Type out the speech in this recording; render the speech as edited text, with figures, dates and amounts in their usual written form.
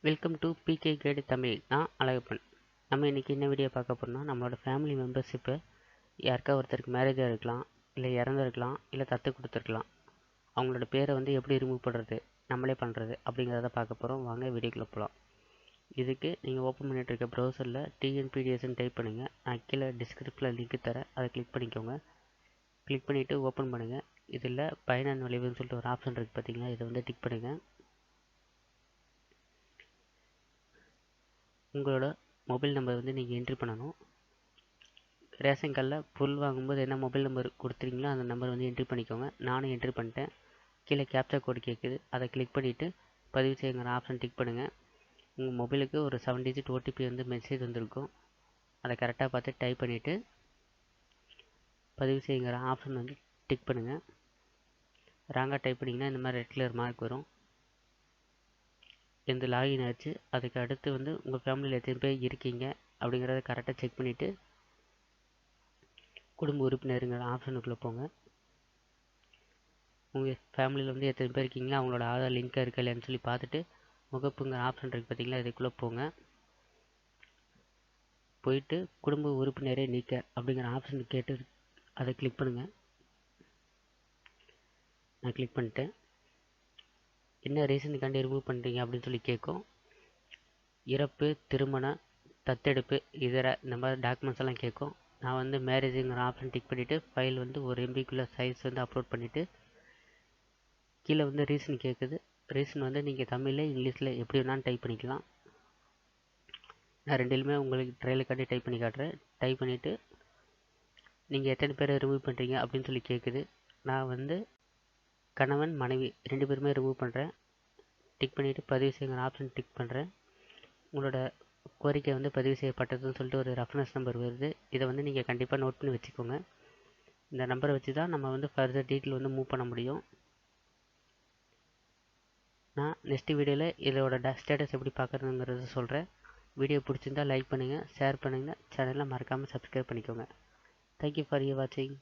Welcome to PK guide Tamil. நான் அழகப்பன். நம்ம இன்றைக்கி என்ன வீடியோ பார்க்க போகிறோம்னா, நம்மளோட ஃபேமிலி மெம்பர்ஷிப்பை யாருக்கா ஒருத்தருக்கு மேரேஜாக இருக்கலாம், இல்லை இறந்துருக்கலாம், இல்லை தத்து கொடுத்துருக்கலாம். அவங்களோட பேரை வந்து எப்படி ரிமூவ் பண்ணுறது, நம்மளே பண்ணுறது அப்படிங்கிறத பார்க்க போகிறோம். வாங்க வீடியோக்குள்ளே போகலாம். இதுக்கு நீங்கள் ஓப்பன் பண்ணிகிட்டு இருக்க ப்ரௌசரில் டிஎன்பிடிஎஸ்ன்னு டைப் பண்ணுங்கள். நான் கீழே டிஸ்கிரிப்ஷனில் லிங்க் தரேன், அதை கிளிக் பண்ணிக்கோங்க. கிளிக் பண்ணிவிட்டு ஓப்பன் பண்ணுங்கள். இதில் பயனர் நுழைவுன்னு சொல்லிட்டு ஒரு ஆப்ஷன் இருக்குது பார்த்தீங்களா, இதை வந்து டிக் பண்ணுங்கள். உங்களோட மொபைல் நம்பர் வந்து நீங்கள் என்ட்ரி பண்ணணும். ரேஷன் கார்டில் பொருள் வாங்கும்போது என்ன மொபைல் நம்பர் கொடுத்துருங்களோ அந்த நம்பர் வந்து என்ட்ரி பண்ணிக்கோங்க. நானும் என்ட்ரி பண்ணிட்டேன். கீழே கேப்சா கோடு கேட்குது, அதை கிளிக் பண்ணிவிட்டு பதிவு செய்யுங்கிற ஆப்ஷன் டிக் பண்ணுங்கள். உங்கள் மொபைலுக்கு ஒரு 7 டிஜிட் ஓடிபி வந்து மெசேஜ் வந்திருக்கும். அதை கரெக்டாக பார்த்து டைப் பண்ணிவிட்டு பதிவு செய்யுங்கிற ஆப்ஷன் வந்து டிக் பண்ணுங்கள். ராங்காக டைப் பண்ணிங்கன்னா இந்த மாதிரி ரெட் கலர் மார்க் வரும். எந்த லாகின் ஆச்சு. அதுக்கு அடுத்து வந்து உங்கள் ஃபேமிலியில் எத்தனை பேர் இருக்கீங்க அப்படிங்கிறத கரெக்டாக செக் பண்ணிவிட்டு குடும்ப உறுப்பினருங்கிற ஆப்ஷனுக்குள்ளே போங்க. உங்கள் ஃபேமிலியில் வந்து எத்தனை பேர் இருக்கீங்களோ அவங்களோட ஆதார் லிங்காக இருக்கா இல்லையான்னு சொல்லி பார்த்துட்டு முகப்புங்கிற ஆப்ஷன் இருக்குது பார்த்தீங்களா, இதுக்குள்ளே போங்க. போயிட்டு குடும்ப உறுப்பினரே நீக்க அப்படிங்கிற ஆப்ஷன் கேட்டு அதை கிளிக் பண்ணுங்கள். நான் கிளிக் பண்ணிட்டேன். என்ன ரீசனுக்காண்டி ரிமூவ் பண்ணுறீங்க அப்படின்னு சொல்லி கேட்கும். இறப்பு, திருமணம், தத்தெடுப்பு, இதர இந்த மாதிரி டாக்குமெண்ட்ஸ் எல்லாம் கேட்கும். நான் வந்து மேரேஜுங்கிற ஆப்ஷன் டிக் பண்ணிவிட்டு ஃபைல் வந்து ஒரு எம்பிக்குள்ளே சைஸ் வந்து அப்லோட் பண்ணிவிட்டு கீழே வந்து ரீசன் கேட்குது. ரீசன் வந்து நீங்கள் தமிழில் இங்கிலீஷில் எப்படி வேணாலும் டைப் பண்ணிக்கலாம். நான் ரெண்டிலுமே உங்களுக்கு ட்ரையலுக்காண்டி டைப் பண்ணி காட்டுறேன். டைப் பண்ணிவிட்டு நீங்கள் எத்தனை பேரை ரிமூவ் பண்ணுறீங்க அப்படின்னு சொல்லி கேட்குது. நான் வந்து கணவன் மனைவி 2 பேருமே ரிமூவ் பண்ணுறேன். டிக் பண்ணிவிட்டு பதிவு செய்யுங்கிற ஆப்ஷன் டிக் பண்ணுறேன். உங்களோட கோரிக்கை வந்து பதிவு செய்யப்பட்டதுன்னு சொல்லிட்டு ஒரு ரெஃபரன்ஸ் நம்பர் வருது. இதை வந்து நீங்கள் கண்டிப்பாக நோட் பண்ணி வச்சுக்கோங்க. இந்த நம்பரை வச்சு தான் நம்ம வந்து ஃபர்தர் டீட்டெயில் வந்து மூவ் பண்ண முடியும். நான் நெக்ஸ்ட் வீடியோவில் இதோட ஸ்டேட்டஸ் எப்படி பார்க்குறதுங்கிறத சொல்கிறேன். வீடியோ பிடிச்சிருந்தால் லைக் பண்ணுங்கள், ஷேர் பண்ணுங்கள், சேனலை மறக்காமல் சப்ஸ்கிரைப் பண்ணிக்கோங்க. தேங்க்யூ ஃபார் யூ வாட்சிங்.